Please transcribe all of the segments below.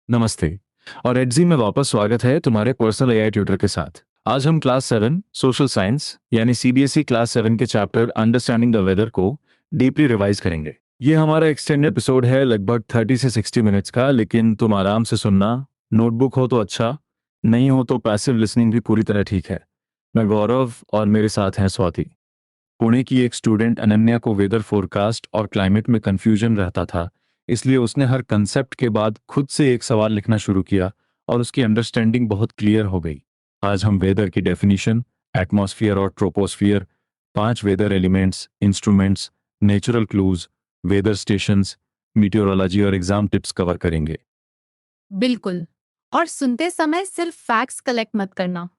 नमस्ते। और एडजी में वापस स्वागत है तुम्हारे पर्सनल एआई ट्यूटर के साथ। आज हम क्लास 7 सोशल साइंस यानी सीबीएसई क्लास 7 के चैप्टर अंडरस्टैंडिंग द वेदर को डीपली रिवाइज करेंगे। ये हमारा एक्सटेंडेड एपिसोड है, लगभग 30 से 60 मिनट्स का, लेकिन तुम आराम से सुनना। नोटबुक हो तो अच्छा, नहीं हो तो पैसिव लिसनिंग भी पूरी तरह ठीक है। मैं गौरव और मेरे साथ हैं स्वाति। पुणे की एक स्टूडेंट अनन्या को वेदर फोरकास्ट और क्लाइमेट में कंफ्यूजन रहता था, इसलिए उसने हर कंसेप्ट के बाद खुद से एक सवाल लिखना शुरू किया और उसकी अंडरस्टैंडिंग बहुत क्लियर हो गई। आज हम वेदर की डेफिनेशन, एटमॉस्फेयर और troposphere, 5 weather elements, instruments, natural clues, weather stations, meteorology और एग्जाम टिप्स कवर करेंगे। बिल्कुल। और सुनते समय सिर्फ फैक्ट्स कलेक्ट मत करना।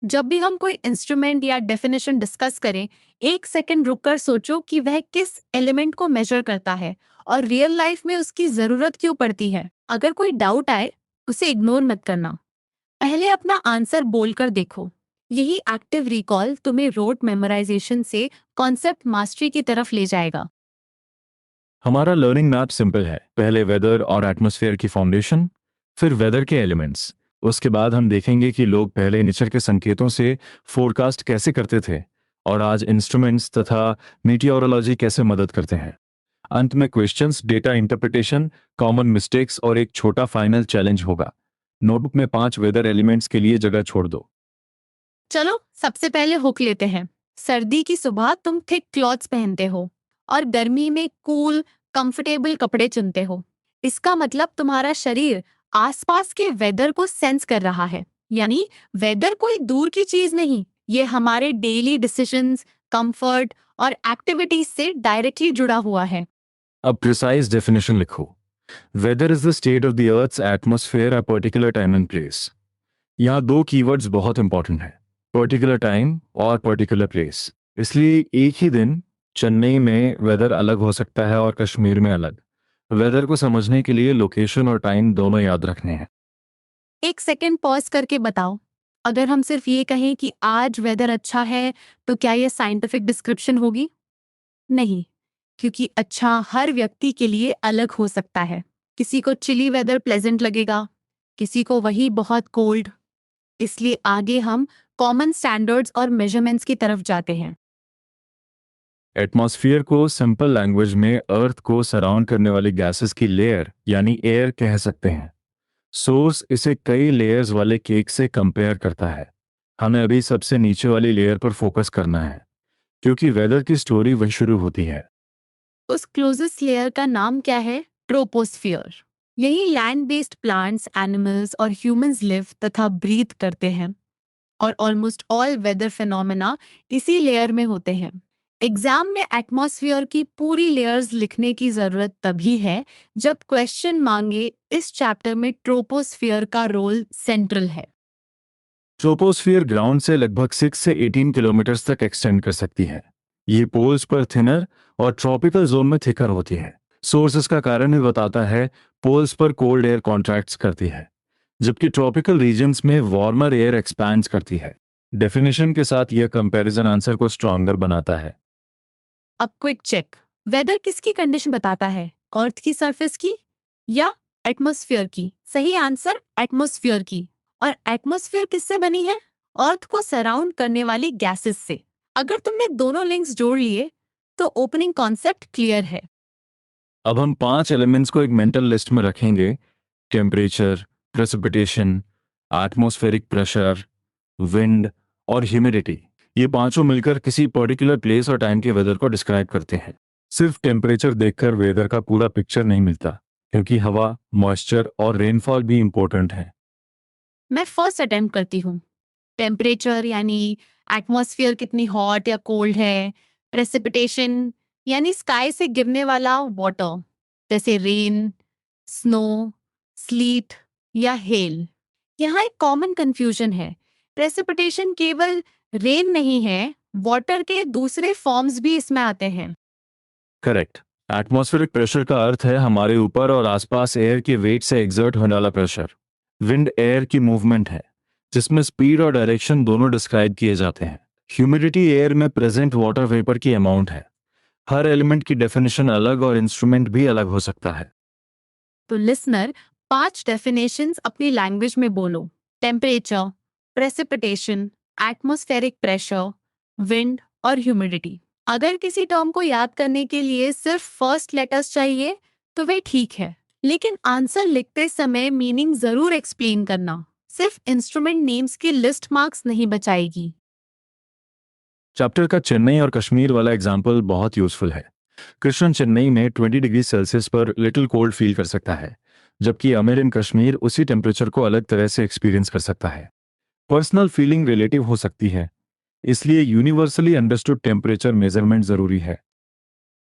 जब भी हम कोई इंस्ट्रूमेंट या डेफिनेशन डिस्कस करें, एक सेकंड रुककर सोचो कि वह किस एलिमेंट को मेजर करता है और रियल लाइफ में उसकी जरूरत क्यों पड़ती है। अगर कोई डाउट आए, उसे इग्नोर मत करना। पहले अपना आंसर बोलकर देखो। यही एक्टिव रिकॉल तुम्हें रोट मेमोराइजेशन से कॉन्सेप्ट मास्टरी की तरफ ले जाएगा। हमारा लर्निंग मैप सिंपल है। पहले वेदर और एटमॉस्फेयर की फाउंडेशन, फिर वेदर के एलिमेंट्स। उसके बाद हम देखेंगे कि लोग पहले नेचर के संकेतों से फोरकास्ट कैसे करते थे और आज इंस्ट्रूमेंट्स तथा मीटियोरोलॉजी कैसे मदद करते हैं। अंत में questions, data interpretation, common mistakes और एक छोटा फाइनल चैलेंज होगा। नोटबुक में 5 वेदर एलिमेंट्स के लिए जगह छोड़ दो। चलो सबसे पहले हुक लेते हैं। सर्दी की सुबह तुम थिक क्लॉथ्स पहनते हो और गर्मी में कूल कंफर्टेबल कपड़े चुनते हो। इसका मतलब तुम्हारा शरीर आसपास के वेदर को सेंस कर रहा है। यानी वेदर कोई दूर की चीज नहीं, ये हमारे डेली डिसीजंस, कंफर्ट और एक्टिविटीज से डायरेक्टली जुड़ा हुआ है। अब प्रिसाइज डेफिनेशन लिखो। Weather is the state of the earth's atmosphere at particular time and place. यहाँ 2 कीवर्ड्स बहुत इंपॉर्टेंट हैं, पर्टिकुलर टाइम और पर्टिकुलर प्लेस। इसलिए एक ही दिन चेन्नई में वेदर अलग हो सकता है और कश्मीर में अलग। वेदर को समझने के लिए लोकेशन और टाइम दोनों याद रखने हैं। एक सेकंड पॉज करके बताओ, अगर हम सिर्फ ये कहें कि आज वेदर अच्छा है, तो क्या ये साइंटिफिक डिस्क्रिप्शन होगी? नहीं, क्योंकि अच्छा हर व्यक्ति के लिए अलग हो सकता है। किसी को चिली वेदर प्लेजेंट लगेगा, किसी को वही बहुत कोल्ड। इसलिए आगे हम कॉमन स्टैंडर्ड्स और मेजरमेंट्स की तरफ जाते हैं। एटमॉस्फेयर को सिंपल लैंग्वेज में अर्थ को सराउंड करने वाली गैसेस की लेयर यानी एयर कह सकते हैं। सोर्स इसे कई लेयर्स वाले केक से कंपेयर करता है। हमें अभी सबसे नीचे वाली लेयर पर फोकस करना है, क्योंकि वेदर की स्टोरी वही शुरू होती है। उस क्लोजेस्ट लेयर का नाम क्या है? ट्रोपोस्फियर। यही लैंड बेस्ड प्लांट्स, एनिमल्स और ह्यूमंस लिव तथा ब्रीथ करते हैं। और ऑलमोस्ट ऑल वेदर फिनोमेना इसी लेयर में होते हैं। एग्जाम में एटमॉस्फेयर की पूरी लेयर्स लिखने की जरूरत तभी है जब क्वेश्चन मांगे। इस चैप्टर में ट्रोपोस्फियर का रोल सेंट्रल है। ट्रोपोस्फियर ग्राउंड से लगभग 6 से 18 किलोमीटर तक एक्सटेंड कर सकती है। ये पोल्स पर थिनर और ट्रॉपिकल जोन में थिकर होती है। सोर्स इसका कारण भी बताता है। पोल्स पर कोल्ड एयर कॉन्ट्रैक्ट्स करती है, जबकि ट्रॉपिकल रीजन्स में वार्मर एयर एक्सपैंड्स करती है। डेफिनेशन के साथ यह कंपैरिजन आंसर को स्ट्रॉन्गर बनाता है। अब क्विक चेक, वेदर किसकी कंडीशन बताता है? अर्थ की सरफेस की या एटमॉस्फेयर की? सही आंसर एटमॉस्फेयर की। और एटमॉस्फेयर किससे बनी है? अर्थ को सराउंड करने वाली गैसेस से। अगर तुमने दोनों लिंक्स जोड़ लिए तो ओपनिंग कॉन्सेप्ट क्लियर है। अब हम 5 एलिमेंट्स को एक मेंटल लिस्ट में रखेंगे। Temperature, precipitation, atmospheric pressure, wind और ह्यूमिडिटी। ये पांचों मिलकर किसी पर्टिकुलर प्लेस और टाइम के वेदर को डिस्क्राइब करते हैं। सिर्फ टेम्परेचर देखकर वेदर का पूरा पिक्चर नहीं मिलता, क्योंकि हवा, मॉइस्चर और रेनफॉल भी इंपॉर्टेंट है। मैं फर्स्ट अटेम्प्ट करती हूँ। टेम्परेचर यानी एटमॉस्फेयर कितनी हॉट या कोल्ड है। प्रेसिपिटेशन यानी स्काई से गिरने वाला वाटर, जैसे रेन, स्नो, स्लीट या हेल। यहाँ एक कॉमन कंफ्यूजन है। प्रेसिपिटेशन केवल रेन नहीं है, वाटर के दूसरे फॉर्म्स भी इसमें आते हैं। करेक्ट। एटमॉस्फेरिक प्रेशर का अर्थ है हमारे ऊपर और आसपास एयर के वेट से एग्जर्ट होने वाला प्रेशर। विंड एयर की मूवमेंट है, जिसमें स्पीड और डायरेक्शन दोनों डिस्क्राइब किए जाते हैं। ह्यूमिडिटी एयर में प्रेजेंट वाटर वेपर की अमाउंट है। हर एलिमेंट की डेफिनेशन अलग और इंस्ट्रूमेंट भी अलग हो सकता है। तो लिसनर, 5 डेफिनेशंस अपनी लैंग्वेज में बोलो। Temperature, precipitation, atmospheric pressure, wind और ह्यूमिडिटी। अगर किसी टर्म को याद करने के लिए सिर्फ फर्स्ट लेटर्स चाहिए तो वे ठीक है, लेकिन आंसर लिखते समय मीनिंग जरूर एक्सप्लेन करना। सिर्फ इंस्ट्रूमेंट नेम्स की लिस्ट मार्क्स नहीं बचाएगी। चैप्टर का चेन्नई और कश्मीर वाला एग्जाम्पल बहुत यूजफुल है। कृष्ण चेन्नई में 20 डिग्री सेल्सियस पर लिटिल कोल्ड फील कर सकता है, जबकि अमीर इन कश्मीर उसी टेम्परेचर को अलग तरह से एक्सपीरियंस कर सकता है। पर्सनल फीलिंग रिलेटिव हो सकती है, इसलिए यूनिवर्सली अंडरस्टूड टेम्परेचर मेजरमेंट जरूरी है।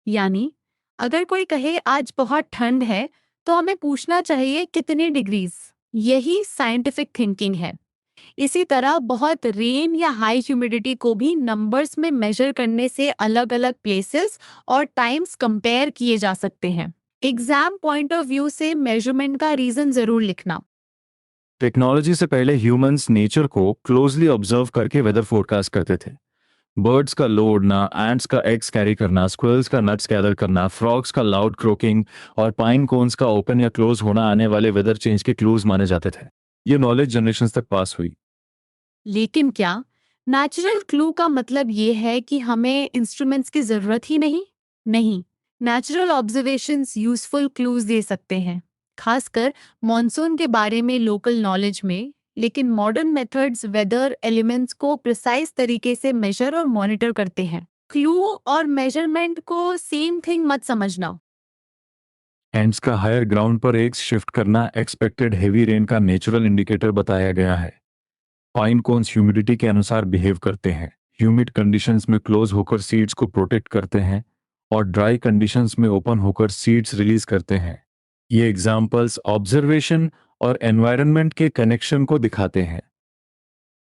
यानी अगर कोई कहे आज बहुत ठंड है तो हमें पूछना चाहिए कितने डिग्रीज। यही साइंटिफिक थिंकिंग है। इसी तरह बहुत रेन या हाई ह्यूमिडिटी को भी नंबर्स में मेजर करने से अलग अलग प्लेसेस और टाइम्स कंपेयर किए जा सकते हैं। एग्जाम पॉइंट ऑफ व्यू से मेजरमेंट का रीजन जरूर लिखना। टेक्नोलॉजी से पहले ह्यूमंस नेचर को क्लोजली ऑब्जर्व करके वेदर फोरकास्ट करते थे। बर्ड्स का लोडना, एंट्स का एग्स कैरी करना, स्क्विरल्स का नट्स गैदर करना, फ्रॉग्स का लाउड क्रोकिंग और पाइन कोन्स का ओपन या क्लोज होना आने वाले वेदर चेंज के क्लूज माने जाते थे। ये नॉलेज जनरेशंस तक पास हुई। लेकिन क्या नेचुरल क्लू का मतलब ये है कि हमें इंस्ट्रूमेंट्स की जरूरत ही नहीं? नहीं, नेचुरल ऑब्जर्वेशंस यूजफुल क्लूज दे सकते हैं, खासकर मॉनसून के बारे में लोकल नॉलेज में। लेकिन मॉडर्न मेथड्स वेदर एलिमेंट्स को प्रिसाइज तरीके से मेजर और मॉनिटर करते हैं। क्लू और मेजरमेंट को सेम थिंग मत समझना। एंट्स का हायर ग्राउंड पर एग्स शिफ्ट करना एक्सपेक्टेड हेवी रेन का नेचुरल इंडिकेटर बताया गया है। पाइन कोन्स ह्यूमिडिटी के अनुसार बिहेव करते हैं। ह्यूमिड कंडीशंस में क्लोज होकर सीड्स को प्रोटेक्ट करते हैं और ड्राई कंडीशंस में ओपन होकर सीड्स रिलीज करते हैं। ये एग्जांपल्स ऑब्जर्वेशन और एनवायरनमेंट के कनेक्शन को दिखाते हैं।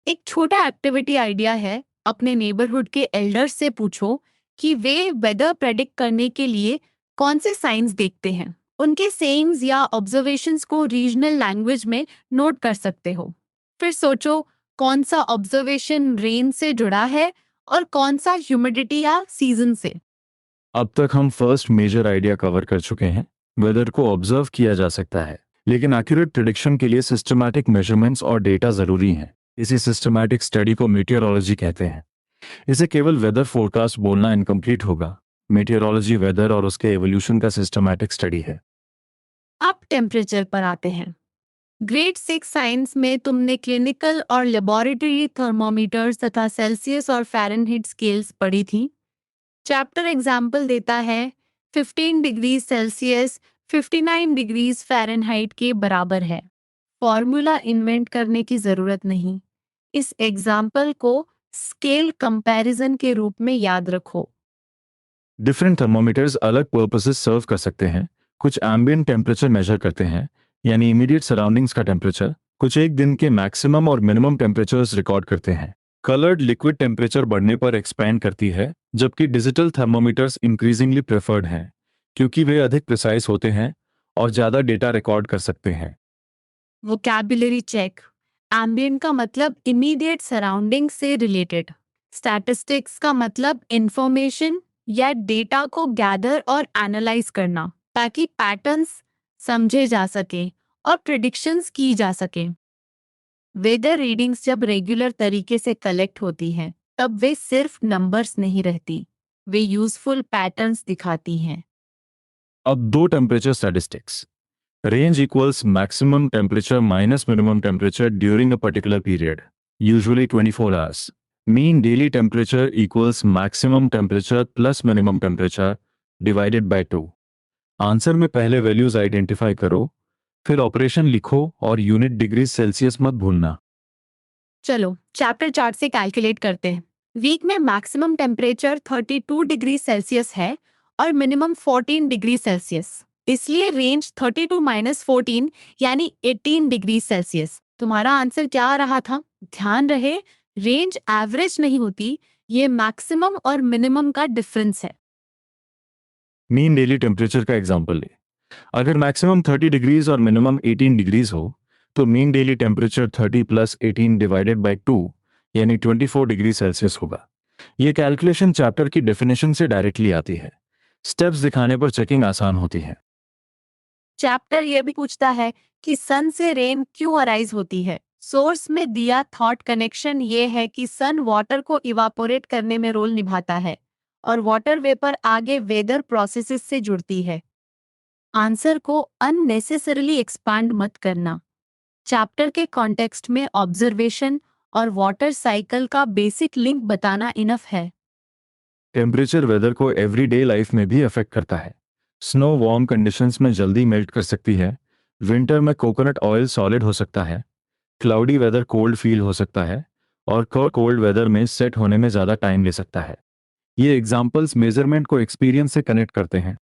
एक छोटा एक्टिविटी आइडिया है, अपने नेबरहुड के एल्डर्स से पूछो कि वे वेदर प्रेडिक्ट करने के लिए कौन से साइंस देखते हैं। उनके सेइंग्स या ऑब्जर्वेशंस को रीजनल लैंग्वेज में नोट कर सकते हो। फिर सोचो कौन सा ऑब्जर्वेशन रेन से जुड़ा है और कौन सा ह्यूमिडिटी या सीजन से। अब तक हम फर्स्ट मेजर आइडिया कवर कर चुके हैं। वेदर को ऑब्जर्व किया जा सकता है, लेकिन एक्यूरेट प्रिडिक्शन के लिए सिस्टमैटिक मेजरमेंट्स और डेटा जरूरी हैं। इसी सिस्टमैटिक स्टडी को मीटियोरोलॉजी कहते हैं। इसे केवल वेदर फोरकास्ट बोलना इनकम्प्लीट होगा। मीटियोरोलॉजी वेदर और उसके एवोल्यूशन का सिस्टमैटिक स्टडी है। अब टेम्परेचर पर आते हैं। ग्रेड 6 साइंस में तुमने क्लिनिकल और लेबोरेटरी थर्मोमीटर्स तथा सेल्सियस और फ़ारेनहीट स्केल्स पढ़ी थी। चैप्टर एग्जाम्पल देता है 15 डिग्री सेल्सियस 59 डिग्रीज फ़ारेनहाइट के बराबर है। फॉर्मूला इन्वेंट करने की ज़रूरत नहीं। इस एग्जाम्पल को स्केल कंपैरिजन के रूप में याद रखो। डिफरेंट थर्मोमीटर्स अलग पर्पसेस सर्व कर सकते हैं। कुछ एम्बिएंट टेम्परेचर मेजर करते हैं, यानी इमीडिएट सराउंडिंग्स का टेम्परेचर। कुछ एक दिन के मैक्सिमम और मिनिमम टेम्परेचर्स रिकॉर्ड करते हैं। कलर्ड लिक्विड टेम्परेचर बढ़ने पर एक्सपैंड करती है, जबकि डिजिटल थर्मोमीटर्स इंक्रीजिंगली प्रेफर्ड हैं, क्योंकि वे अधिक प्रिसाइज होते हैं और ज़्यादा डेटा रिकॉर्ड कर सकते हैं। Vocabulary check. एम्बिएंट का मतलब इमीडिएट सराउंडिंग से रिलेटेड। स्टैटिस्टिक्स का मतलब इंफॉर्मेशन या डेटा को गैदर और एनालाइज करना, ताकि पैटर्न्स समझे जा सके और प्रिडिक्शंस की जा सके। वेदर रीडिंग्स जब रेगुलर तरीके से कलेक्ट होती हैं, तब वे सिर्फ नंबर्स नहीं रहती, वे यूजफुल पैटर्न्स दिखाती हैं। अब दो temperature statistics. Range equals maximum temperature minus minimum temperature during a particular period, usually 24 hours. Mean daily temperature equals maximum temperature plus minimum temperature divided by 2। Answer में पहले वैल्यूज आइडेंटिफाई करो, फिर operation लिखो और यूनिट डिग्री सेल्सियस मत भूलना। चलो chapter chart से कैलकुलेट करते हैं। वीक में मैक्सिमम टेम्परेचर 32 डिग्री सेल्सियस है और मिनिमम 14 डिग्री सेल्सियस, इसलिए रेंज 32 माइनस 14 यानी 18 डिग्री सेल्सियस। तुम्हारा आंसर क्या आ रहा था? ध्यान रहे, रेंज एवरेज नहीं होती, ये मैक्सिमम और मिनिमम का डिफरेंस है। मीन डेली टेम्परेचर का एग्जांपल ले। अगर मैक्सिमम 30 डिग्रीज और मिनिमम 18 डिग्रीज हो, तो mean daily temperature 30 plus 18 divided by 2 यानी 24 डिग्री सेल्सियस होगा। ये कैलकुलेशन चैप्टर की डेफिनेशन से डायरेक्टली आती है। स्टेप्स दिखाने पर चेकिंग आसान होती है। चैप्टर ये भी पूछता है कि सन से रेन क्यों अराइज होती है। सोर्स में दिया थॉट कनेक्शन ये है कि सन वाटर को इवापोरेट करने में रोल निभाता है और वाटर वेपर आगे वेदर प्रोसेसेस से जुड़ती है। आंसर को अननेसेसरीली एक्सपांड मत करना। चैप्टर के कॉन्टेक्स्ट में ऑब्जर्वेशन और वाटर साइकिल का बेसिक लिंक बताना इनफ है। टेम्परेचर वेदर को एवरीडे लाइफ में भी अफेक्ट करता है। स्नो वार्म कंडीशंस में जल्दी मेल्ट कर सकती है। विंटर में कोकोनट ऑयल सॉलिड हो सकता है। क्लाउडी वेदर कोल्ड फील हो सकता है और कोल्ड वेदर में सेट होने में ज़्यादा टाइम ले सकता है। ये एग्जांपल्स मेजरमेंट को एक्सपीरियंस से कनेक्ट करते हैं।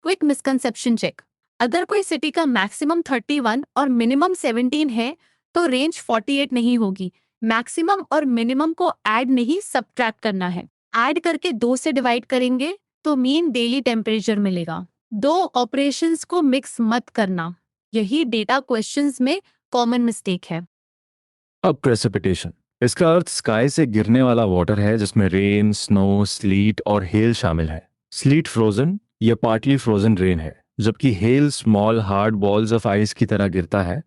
Quick misconception check. अगर कोई सिटी का मैक्सिमम 31 और मिनिमम 17 है तो रेंज 48 नहीं होगी। मैक्सिमम और मिनिमम को ऐड नहीं सब्ट्रैक्ट करना है। ऐड करके 2 से डिवाइड करेंगे तो मीन डेली टेम्परेचर मिलेगा। दो ऑपरेशंस को मिक्स मत करना, यही डेटा क्वेश्चंस में कॉमन मिस्टेक है। अब प्रेसिपिटेशन, इसका अर्थ स्काई से गिरने वाला वाटर है जिसमें रेन, स्नो, स्लीट और हेल शामिल है। स्लीट फ्रोजन या पार्टली फ्रोजन रेन है, जबकि hello small hard balls of ice की तरह गिरता है।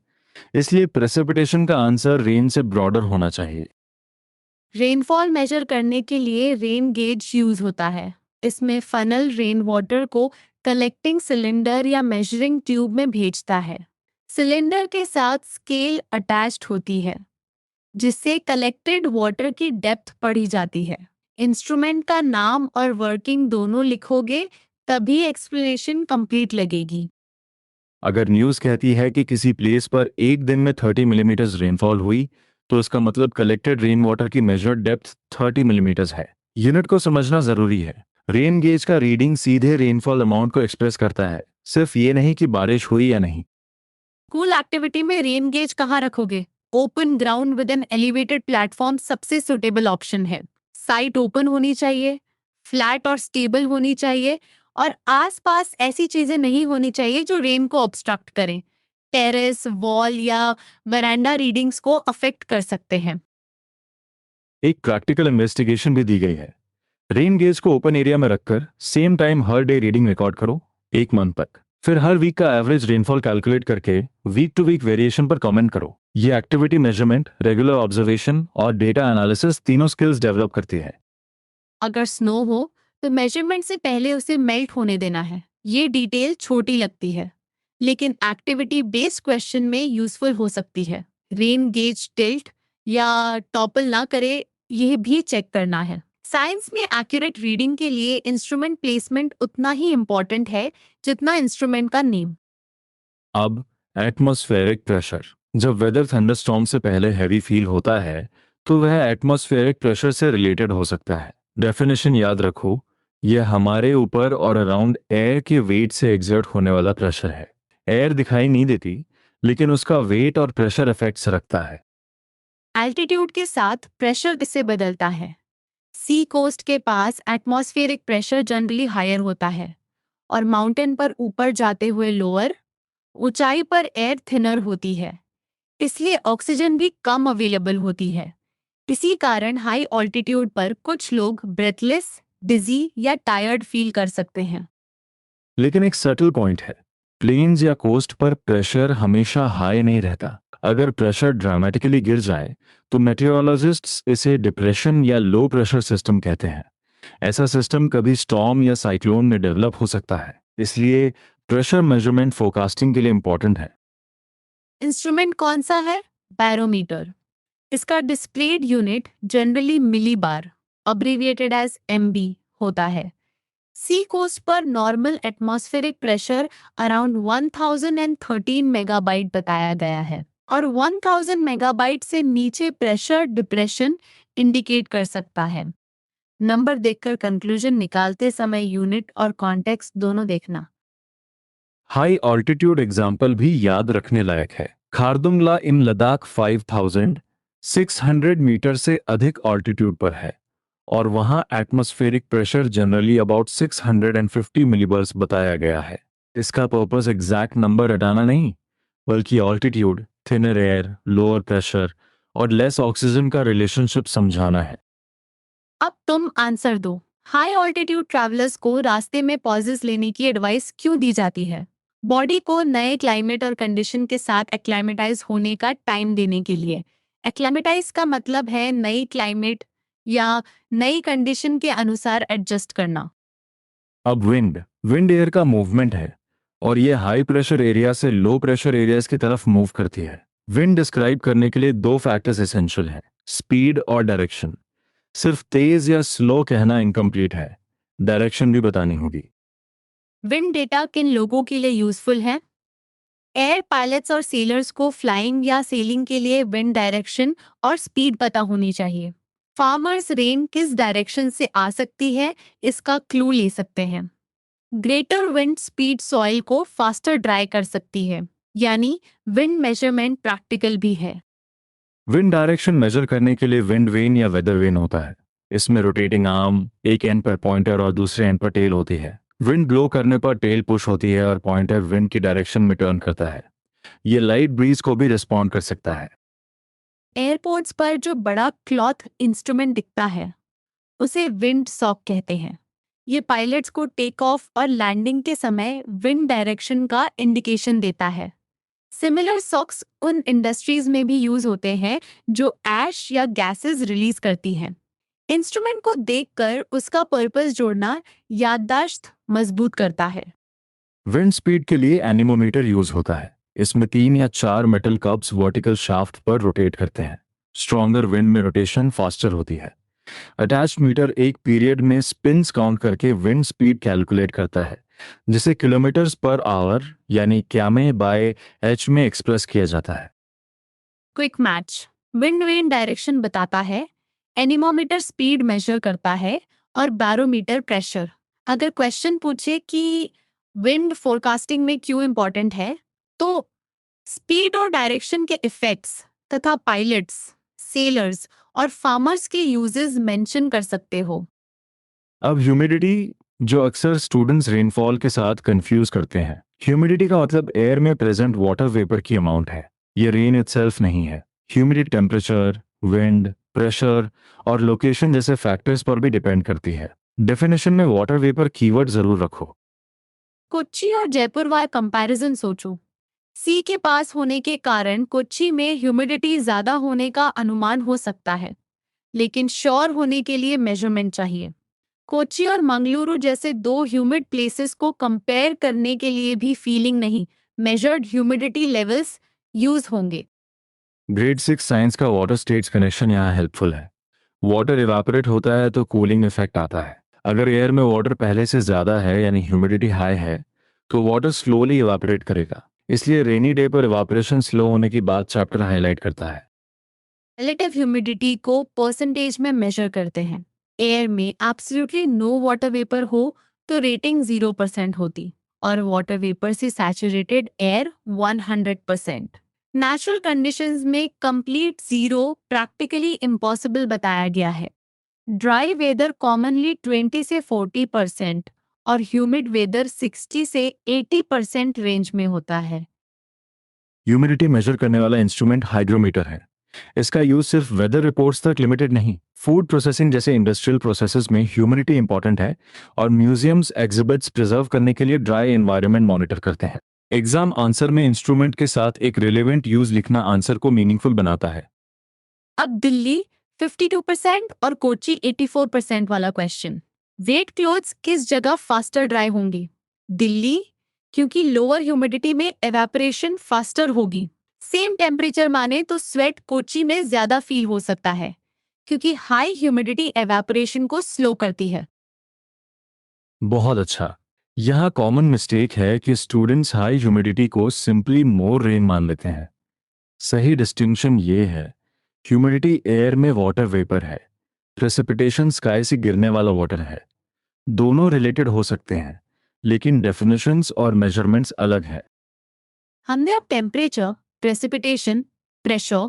इसलिए प्रेसिपिटेशन का आंसर रेन से ब्रॉडर होना चाहिए। रेनफॉल मेजर करने के लिए रेन गेज यूज होता है। इसमें फनल रेन वाटर को कलेक्टिंग सिलेंडर या मेजरिंग ट्यूब में भेजता है। सिलेंडर के साथ स्केल अटैच्ड होती है जिससे कलेक्टेड वाटर की डेप्थ पढ़ी जाती है। इंस्ट्रूमेंट का नाम और वर्किंग दोनों लिखोगे तभी एक्सप्लेनेशन कंप्लीट लगेगी। अगर न्यूज़ कहती है कि किसी प्लेस पर एक दिन में 30 मिलीमीटर रेनफॉल हुई, तो इसका मतलब कलेक्टेड रेन वाटर की मेजर्ड डेप्थ 30 मिलीमीटर है। यूनिट को समझना जरूरी है। रेन गेज का रीडिंग सीधे रेनफॉल अमाउंट को एक्सप्रेस करता है, सिर्फ ये नहीं कि बारिश हुई या नहीं। स्कूल एक्टिविटी में रेन गेज कहाँ रखोगे? Open ground with an elevated platform सबसे सुटेबल ऑप्शन है। साइट ओपन होनी चाहिए, फ्लैट और स्टेबल होनी चाहिए और आसपास ऐसी चीजें नहीं होनी चाहिए जो रेन को ऑब्स्ट्रक्ट करें। टेरेस, वॉल या वरांडा रीडिंग्स को अफेक्ट कर सकते हैं। एक प्रैक्टिकल इन्वेस्टिगेशन भी दी गई है। रेन गेज को ओपन एरिया में रखकर सेम टाइम हर डे रीडिंग रिकॉर्ड करो 1 मंथ तक। फिर हर वीक का एवरेज रेनफॉल कैलकुलेट करके वीक टू वीक वेरिएशन पर कमेंट करो। ये एक्टिविटी मेजरमेंट, रेगुलर ऑब्जर्वेशन और डेटा एनालिसिस तीनों स्किल्स डेवलप करती है। अगर स्नो हो तो मेजरमेंट से पहले उसे मेल्ट होने देना है। ये डिटेल छोटी लगती है लेकिन एक्टिविटी बेस्ड क्वेश्चन में यूजफुल हो सकती है। रेन गेज टिल्ट या टॉपल ना करे यह भी चेक करना है। साइंस में एक्यूरेट रीडिंग के लिए इंस्ट्रूमेंट प्लेसमेंट उतना ही इम्पोर्टेंट है जितना इंस्ट्रूमेंट का नेम। अब एटमॉस्फेरिक प्रेशर। जब वेदर थंडरस्टॉर्म से पहले हैवी फील होता है तो वह एटमॉस्फेरिक प्रेशर से रिलेटेड हो सकता है। डेफिनेशन याद रखो, यह हमारे ऊपर और अराउंड एयर के वेट से एग्जर्ट होने वाला प्रेशर है। एयर दिखाई नहीं देती, लेकिन उसका वेट और प्रेशर इफेक्ट्स रखता है। एल्टीट्यूड के साथ प्रेशर किससे बदलता है? सी कोस्ट के पास एटमॉस्फेरिक प्रेशर जनरली हायर होता है और माउंटेन पर ऊपर जाते हुए लोअर। ऊंचाई पर एयर थिनर होती है, इसलिए ऑक्सीजन भी कम अवेलेबल होती है। इसी कारण हाई ऑल्टीट्यूड पर कुछ लोग ब्रेथलेस, डिजी या टायर्ड फील कर सकते हैं। लेकिन एक सटल पॉइंट है, प्लेन्स या कोस्ट पर प्रेशर हमेशा हाई नहीं रहता। अगर प्रेशर ड्रामेटिकली गिर जाए तो मेटेरोलॉजिस्ट्स इसे डिप्रेशन या लो प्रेशर सिस्टम कहते हैं। ऐसा सिस्टम कभी स्टॉर्म या साइक्लोन में डेवलप हो सकता है, इसलिए प्रेशर मेजरमेंट फोरकास्टिंग के लिए इंपॉर्टेंट है। इंस्ट्रूमेंट कौन सा है? बैरोमीटर। इसका displayed unit generally millibar, abbreviated as MB होता है। सी कोस्ट पर normal atmospheric pressure around 1013 megabyte बताया गया है और 1000 मेगाबाइट से नीचे प्रेशर डिप्रेशन इंडिकेट कर सकता है। नंबर देखकर कंक्लूजन निकालते समय यूनिट और कॉन्टेक्स्ट दोनों देखना। हाई ऑल्टीट्यूड एग्जाम्पल भी याद रखने लायक है। खारदुंगला इन लद्दाख 5600 मीटर से अधिक ऑल्टीट्यूड पर है और वहां एटमॉस्फेरिक प्रेशर जनरली अबाउट 650 मिलीबर्स बताया गया है। इसका पर्पस एग्जैक्ट नंबर हटाना नहीं, बल्कि altitude, thinner air, lower pressure और लेस ऑक्सीजन का रिलेशनशिप समझाना है। अब तुम आंसर दो। हाई ऑल्टीट्यूड ट्रैवलर्स को रास्ते में पॉजेस लेने की एडवाइस क्यों दी जाती है? बॉडी को नए क्लाइमेट और कंडीशन के साथ एक्लाइमेटाइज होने का टाइम देने के लिए। एक्लाइमेटाइज का मतलब है नई क्लाइमेट या नई कंडीशन के अनुसार एडजस्ट करना। अब विंड विंड एयर का मूवमेंट है और ये हाई प्रेशर एरिया से लो प्रेशर एरियाज की तरफ मूव करती है। विंड डिस्क्राइब करने के लिए दो फैक्टर्स एसेंशियल हैं, स्पीड और डायरेक्शन। सिर्फ तेज या स्लो कहना इनकम्प्लीट है, डायरेक्शन भी बतानी होगी। विंड डेटा किन लोगों के लिए यूजफुल है? एयर पायलट्स और सेलर्स को फ्लाइंग या सेलिंग के लिए विंड डायरेक्शन और स्पीड पता होनी चाहिए। फार्मर्स रेन किस डायरेक्शन से आ सकती है, इसका क्लू ले सकते हैं। ग्रेटर विंड स्पीड सॉइल को फास्टर ड्राई कर सकती है, यानी विंड मेजरमेंट प्रैक्टिकल भी है। विंड डायरेक्शन मेजर करने के लिए विंड वेन या वेदर वेन होता है। इसमें रोटेटिंग आर्म, एक एंड पर पॉइंटर और दूसरे एंड पर टेल होती है। विंड ब्लो करने पर टेल पुश होती है और पॉइंटर विंड की डायरेक्शन में टर्न करता है। ये लाइट ब्रीज को भी रिस्पॉन्ड कर सकता है। एयरपोर्ट्स पर जो बड़ा क्लॉथ इंस्ट्रूमेंट दिखता है उसे विंड सॉक कहते हैं। ये पायलट्स को टेक ऑफ और लैंडिंग के समय विंड डायरेक्शन का इंडिकेशन देता है। सिमिलर सॉक्स उन इंडस्ट्रीज में भी यूज होते हैं जो ऐश या गैसेस रिलीज करती हैं। इंस्ट्रूमेंट को देखकर उसका पर्पस जोड़ना याददाश्त मजबूत करता है। विंड स्पीड के लिए एनीमोमीटर यूज होता है। इसमें 3 या 4 मेटल कप्स वर्टिकल शाफ्ट पर रोटेट करते हैं। स्ट्रॉन्गर विंड में रोटेशन फास्टर होती है। अटैच्ड मीटर एक पीरियड में स्पिन्स काउंट करके विंड स्पीड कैलकुलेट करता है, जिसे किलोमीटर्स पर आवर यानी क्यामे बाय एच में एक्सप्रेस किया जाता है। Quick match. Wind vane direction बताता है, एनीमोमीटर स्पीड मेजर करता है और बैरोमीटर प्रेशर। अगर क्वेश्चन पूछे कि विंड फोरकास्टिंग में क्यों इम्पोर्टेंट है, तो स्पीड और डायरेक्शन के इफेक्ट्स तथा पायलट्स, सेलर्स और फार्मर्स के यूजेस मेंशन कर सकते हो। अब ह्यूमिडिटी, जो अक्सर स्टूडेंट्स रेनफॉल के साथ कंफ्यूज करते हैं। ह्यूमिडिटी का मतलब एयर में प्रेजेंट वाटर वेपर की अमाउंट है। ये रेन इटसेल्फ नहीं है। ह्यूमिडिटी टेम्परेचर, विंड, प्रेशर और लोकेशन जैसे फैक्टर्स पर भी डिपेंड करती है। डेफिनेशन में वाटर वेपर कीवर्ड जरूर रखो। कोच्चि और जयपुर वाला कंपैरिजन सोचो। सी के पास होने के कारण कोच्चि में ह्यूमिडिटी ज्यादा होने का अनुमान हो सकता है, लेकिन श्योर होने के लिए मेजरमेंट चाहिए। कोच्चि और मंगलुरु जैसे दो ह्यूमिड प्लेसेस को कंपेयर करने के लिए भी फीलिंग नहीं, मेजर्ड ह्यूमिडिटी लेवल्स यूज होंगे। ग्रेड 6 साइंस का वाटर स्टेट्स कनेक्शन यहाँ हेल्पफुल है। वाटर इवापोरेट होता है तो कूलिंग इफेक्ट आता है। अगर एयर में वाटर पहले से ज्यादा है यानी ह्यूमिडिटी हाई है, तो वाटर स्लोली इवापोरेट करेगा। इसलिए रेनी डे पर इवापोरेशन स्लो होने की बात चैप्टर हाईलाइट करता है। रिलेटिव ह्यूमिडिटी को परसेंटेज में मेजर करते हैं। एयर में एब्सोल्युटली नो वाटर वेपर हो तो रेटिंग 0% होती और वाटर वेपर से सैचुरेटेड एयर 100%। नेचुरल कंडीशंस में कंप्लीट जीरो प्रैक्टिकली इम्पॉसिबल बताया गया है। ड्राई वेदर कॉमनली 20 से 40% और ह्यूमिड वेदर 60 से 80% रेंज में होता है। ह्यूमिडिटी मेजर करने वाला इंस्ट्रूमेंट हाइग्रोमीटर है। इसका यूज सिर्फ वेदर रिपोर्ट्स तक लिमिटेड नहीं, फूड प्रोसेसिंग जैसे इंडस्ट्रियल प्रोसेसेस में ह्यूमिडिटी इंपॉर्टेंट है और म्यूजियम्स एग्जिबिट्स प्रिजर्व करने के लिए ड्राई एनवायरनमेंट मॉनिटर करते हैं। एग्जाम आंसर में इंस्ट्रूमेंट के साथ एक रिलेवेंट यूज लिखना आंसर को मीनिंगफुल बनाता है। अब दिल्ली 52% और कोची 84% वाला क्वेश्चन। वेट क्लोथ्स किस जगह फास्टर ड्राई होंगी? दिल्ली, क्योंकि लोअर ह्यूमिडिटी में एवेपोरेशन फास्टर होगी। सेम टेम्परेचर माने तो स्वेट कोची में ज्यादा फील हो सकता है, क्योंकि हाई ह्यूमिडिटी एवेपोरेशन को स्लो करती है। बहुत अच्छा। यहाँ कॉमन मिस्टेक है कि स्टूडेंट्स हाई ह्यूमिडिटी को सिंपली मोर रेन मान लेते हैं। सही डिस्टिंक्शन ये है, ह्यूमिडिटी एयर में वाटर वेपर है, प्रेसिपिटेशन स्काई से गिरने वाला वाटर है। दोनों रिलेटेड हो सकते हैं, लेकिन डेफिनेशंस और मेजरमेंट्स अलग है। हमने अब टेम्परेचर, प्रेसिपिटेशन, प्रेशर,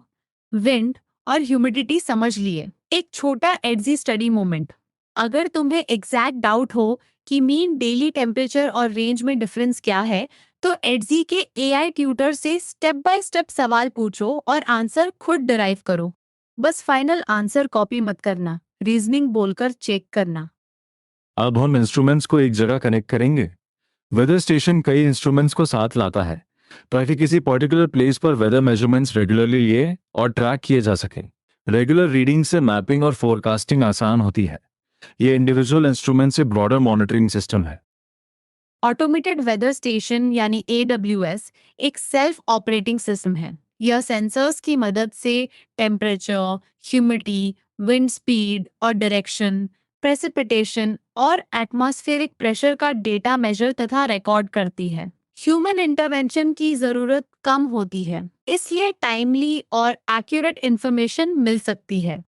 विंड और ह्यूमिडिटी समझ लिए। एक छोटा एडजी स्टडी मोमेंट। अगर तुम्हें एग्जैक्ट डाउट हो कि मीन डेली टेम्परेचर और रेंज में डिफरेंस क्या है, तो एडजी के एआई ट्यूटर से स्टेप बाय स्टेप सवाल पूछो और आंसर खुद डिराइव करो। बस फाइनल आंसर कॉपी मत करना, रीजनिंग बोलकर चेक करना। अब हम इंस्ट्रूमेंट्स को एक जगह कनेक्ट करेंगे। वेदर स्टेशन कई इंस्ट्रूमेंट्स को साथ लाता है ताकि किसी पर्टिकुलर प्लेस पर वेदर मेजरमेंट्स रेगुलरली लिए और ट्रैक किए जा सकें। रेगुलर रीडिंग से मैपिंग और फोरकास्टिंग आसान होती है। ये इंडिविजुअल इंस्ट्रूमेंट से ब्रॉडर मॉनिटरिंग सिस्टम है। ऑटोमेटेड वेदर स्टेशन यानी AWS एक सेल्फ ऑपरेटिंग सिस्टम है। यह सेंसर्स की मदद से टेम्परेचर, ह्यूमिडिटी, विंड स्पीड और डायरेक्शन, प्रेसिपिटेशन और एटमॉस्फेरिक प्रेशर का डेटा मेजर तथा रिकॉर्ड करती है। ह्यूमन इंटरवेंशन की ज़रूरत कम होती है, इसलिए टाइमली और एक्यूरेट इंफॉर्मेशन मिल सकती है।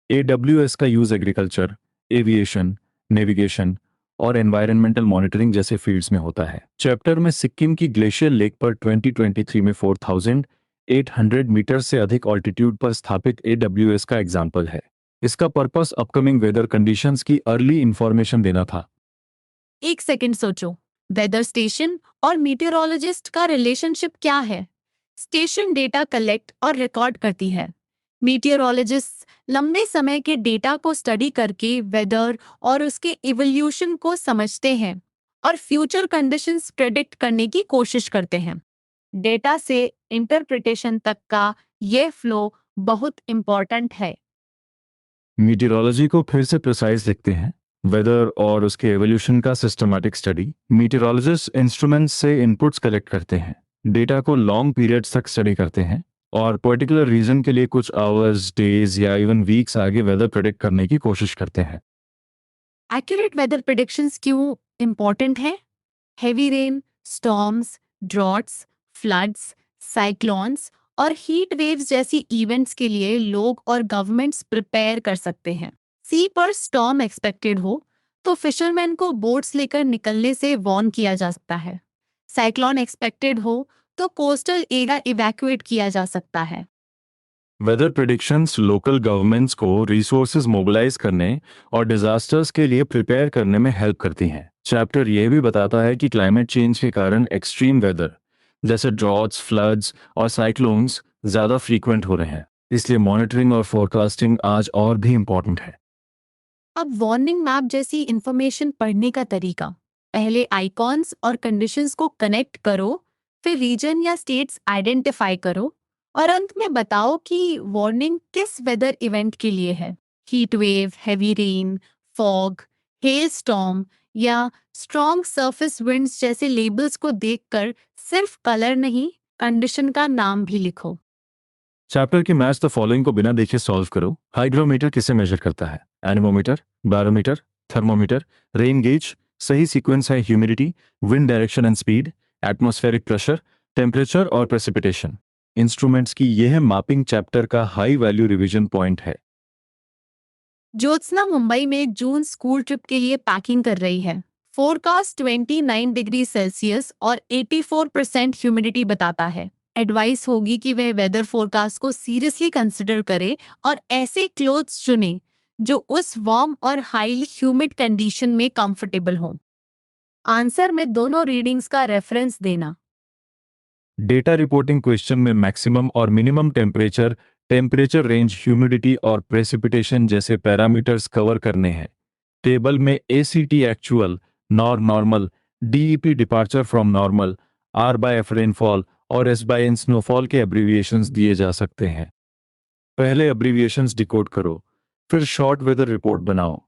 AWS का यूज एग्रीकल्चर, एविएशन, नेविगेशन और एनवायरनमेंटल मॉनिटरिंग जैसे फील्ड्स में होता है। चैप्टर में सिक्किम की ग्लेशियर लेक पर 2023 में 4,800 मीटर से अधिक ऑल्टीट्यूड पर स्थापित AWS का एग्जाम्पल है। इसका पर्पस अपकमिंग वेदर कंडीशंस की अर्ली इंफॉर्मेशन देना था। एक सेकंड सोचो, वेदर स्टेशन और मीटेरोलॉजिस्ट का रिलेशनशिप क्या है? स्टेशन डेटा कलेक्ट और रिकॉर्ड करती है। मीटेरोलॉजिस्ट लंबे समय के डेटा को स्टडी करके वेदर और उसके इवोल्यूशन को समझते हैं और फ्यूचर कंडीशंस प्रेडिक्ट करने की कोशिश करते हैं। डेटा से इंटरप्रिटेशन तक का ये फ्लो बहुत इंपॉर्टेंट है। मीटेरोलॉजी को फिर से प्रिसाइज लिखते हैं। वेदर और उसके एवोल्यूशन का सिस्टमैटिक स्टडी। मीटेरोलॉजिस्ट इंस्ट्रूमेंट्स से इनपुट्स कलेक्ट करते हैं, डेटा को लॉन्ग पीरियड्स तक स्टडी करते हैं और पर्टिकुलर रीजन के लिए कुछ आवर्स, डेज या इवन वीक्स आगे वेदर प्रेडिक्ट करने की कोशिश करते हैं। एक्यूरेट वेदर प्रेडिक्शंस क्यों इंपॉर्टेंट है? Heavy rain, storms, droughts, floods, cyclones और हीट वेव्स जैसी इवेंट्स के लिए लोग और गवर्नमेंट्स प्रिपेयर कर सकते हैं। सी पर स्टॉर्म एक्सपेक्टेड हो तो फिशरमैन को बोट्स लेकर निकलने से वार्न किया जा सकता है। साइक्लोन एक्सपेक्टेड हो तो कोस्टल एरिया इवैक्यूएट किया जा सकता है। वेदर प्रेडिक्शंस लोकल गवर्नमेंट्स को रिसोर्सेज मोबिलाइज करने और डिजास्टर्स के लिए प्रिपेयर करने में हेल्प करती हैं। चैप्टर ये भी बताता है कि क्लाइमेट चेंज के कारण एक्सट्रीम वेदर जैसे ड्रॉट्स, फ्लड्स और साइक्लोन्स ज़्यादा फ्रीक्वेंट हो रहे हैं, इसलिए मॉनिटरिंग और फोरकास्टिंग आज और भी इम्पोर्टेंट है। अब वार्निंग मैप जैसी इंफॉर्मेशन पढ़ने का तरीका। पहले आइकॉन्स और कंडीशंस को कनेक्ट करो, फिर रीजन या स्टेट्स आइडेंटिफाई करो और अंत में बताओ कि वार्निंग किस वेदर इवेंट के लिए है। Heat wave, heavy rain, fog, hello storm या स्ट्रॉन्ग सरफेस विंड्स जैसे लेबल्स को देखकर सिर्फ कलर नहीं, कंडीशन का नाम भी लिखो। चैप्टर के मैच द फॉलोइंग को बिना देखे सॉल्व करो। हाइग्रोमीटर किसे मेजर करता है? Anemometer, barometer, thermometer. Rain gauge सही सीक्वेंस है humidity, wind direction and speed, atmospheric pressure, temperature और प्रेसिपिटेशन। इंस्ट्रूमेंट्स की यह मैपिंग चैप्टर का हाई वैल्यू रिवीजन पॉइंट है। ज्योत्सना मुंबई में जून स्कूल ट्रिप के लिए पैकिंग कर रही है। फोरकास्ट 29 डिग्री सेल्सियस और 84% ह्यूमिडिटी बताता है। एडवाइस होगी कि वह वेदर फोरकास्ट को सीरियसली कंसिडर करे और ऐसे क्लोथ्स चुने जो उस वार्म और हाईली ह्यूमिड कंडीशन में कंफर्टेबल हो। आंसर में दोनों रीडिंग्स का रेफरेंस देना। डेटा रिपोर्टिंग क्वेश्चन में मैक्सिमम और minimum temperature, temperature range, humidity और प्रेसिपिटेशन जैसे पैरामीटर्स कवर करने हैं। टेबल में ACT actual, normal, DEP departure from normal, R/F rainfall और S/N स्नोफॉल के एब्रीविएशंस दिए जा सकते हैं। पहले एब्रीविएशंस डिकोड करो, फिर शॉर्ट वेदर रिपोर्ट बनाओ।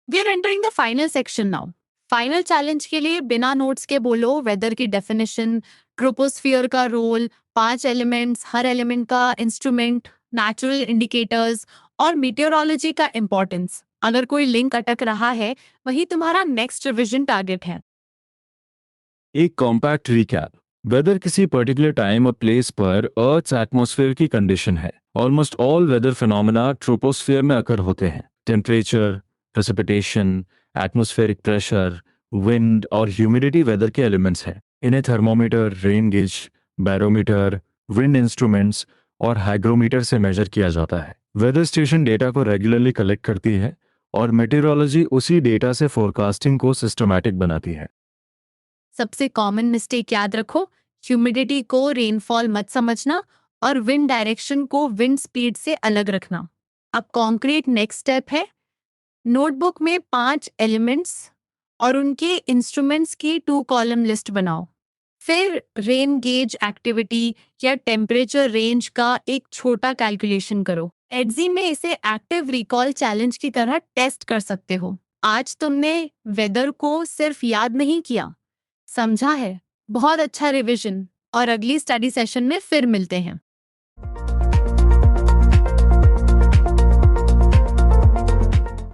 We are entering the final section now. Final challenge के लिए बिना नोट्स के बोलो वेदर की डेफिनेशन, ट्रोपोस्फियर का रोल, 5 एलिमेंट्स, हर एलिमेंट का इंस्ट्रूमेंट, नेचुरल इंडिकेटर्स और मीटेरोलॉजी का इंपॉर्टेंस। अगर कोई लिंक अटक रहा है, वही तुम्हारा नेक्स्ट रिवीजन टारगेट है। एक कॉम्पैक्ट रिकैप। वेदर किसी पर्टिकुलर टाइम और प्लेस पर अर्थ्स एटमॉस्फेयर की कंडीशन है। Almost all weather phenomena troposphere में अकर होते हैं। Temperature, precipitation, atmospheric pressure, wind और ह्यूमिडिटी वेदर के एलिमेंट्स हैं। इन्हें thermometer, rain gauge, barometer, wind instruments और हाइग्रोमीटर से मेजर किया जाता है। वेदर स्टेशन डेटा को रेगुलरली कलेक्ट करती है और मेटेरोलॉजी उसी डेटा से फोरकास्टिंग को सिस्टमैटिक बनाती है। सबसे कॉमन मिस्टेक याद रखो, ह्यूमिडिटी को रेनफॉल मत समझना और विंड डायरेक्शन को विंड स्पीड से अलग रखना। अब कॉन्क्रीट नेक्स्ट स्टेप है। नोटबुक में 5 एलिमेंट्स और उनके इंस्ट्रूमेंट्स की 2 कॉलम लिस्ट बनाओ। फिर रेन गेज एक्टिविटी या टेम्परेचर रेंज का एक छोटा कैलकुलेशन करो। एडजी में इसे एक्टिव रिकॉल चैलेंज की तरह टेस्ट कर सकते हो। आज तुमने वेदर को सिर्फ याद नहीं किया, समझा है। बहुत अच्छा रिवीजन, और अगली स्टडी सेशन में फिर मिलते हैं।